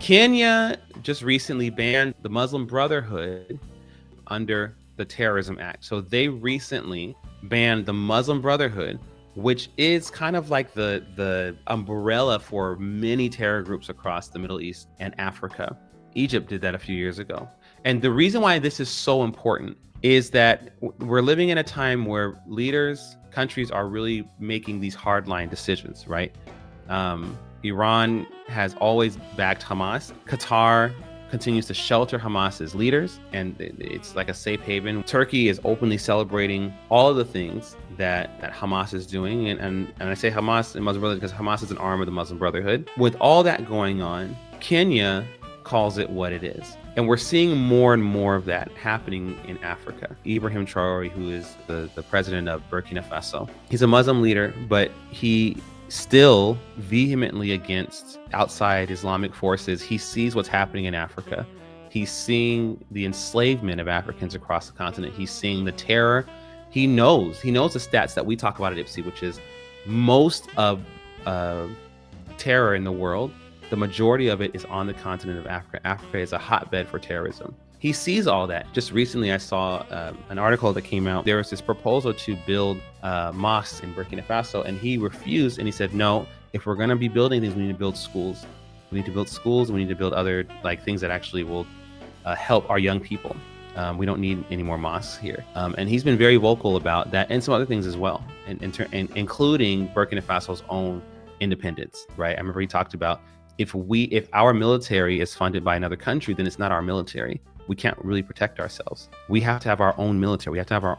Kenya just recently banned the Muslim Brotherhood under the Terrorism Act. So they recently banned the Muslim Brotherhood, which is kind of like the umbrella for many terror groups across the Middle East and Africa. Egypt did that a few years ago. And the reason why this is so important is that we're living in a time where leaders, countries are really making these hardline decisions, right? Iran has always backed Hamas. Qatar continues to shelter Hamas's leaders, and it's like a safe haven. Turkey is openly celebrating all of the things that Hamas is doing. And I say Hamas and Muslim Brotherhood because Hamas is an arm of the Muslim Brotherhood. With all that going on, Kenya calls it what it is. And we're seeing more and more of that happening in Africa. Ibrahim Traore, who is the president of Burkina Faso, he's a Muslim leader, but he still vehemently against outside Islamic forces. He sees what's happening in Africa. He's seeing the enslavement of Africans across the continent. He's seeing the terror. He knows the stats that we talk about at IPSI, which is most of terror in the world, the majority of it is on the continent of Africa. Africa is a hotbed for terrorism. He sees all that. Just recently, I saw an article that came out. There was this proposal to build mosques in Burkina Faso, and he refused. And he said, no, if we're going to be building things, we need to build schools. We need to build schools. We need to build other things that actually will help our young people. We don't need any more mosques here. And he's been very vocal about that and some other things as well, and including Burkina Faso's own independence, right? I remember he talked about if our military is funded by another country, then it's not our military. We can't really protect ourselves. We have to have our own military. We have to have our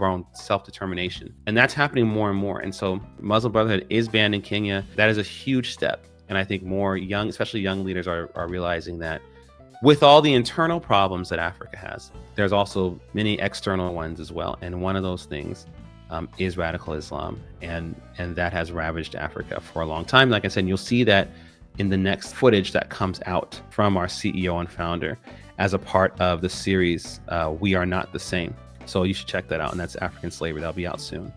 own self-determination. And that's happening more and more. And so Muslim Brotherhood is banned in Kenya. That is a huge step. And I think more especially young leaders are realizing that with all the internal problems that Africa has, there's also many external ones as well. And one of those things is radical Islam. And that has ravaged Africa for a long time. Like I said, you'll see that in the next footage that comes out from our CEO and founder as a part of the series, We Are Not the Same. So you should check that out. And that's African Slavery. That'll be out soon.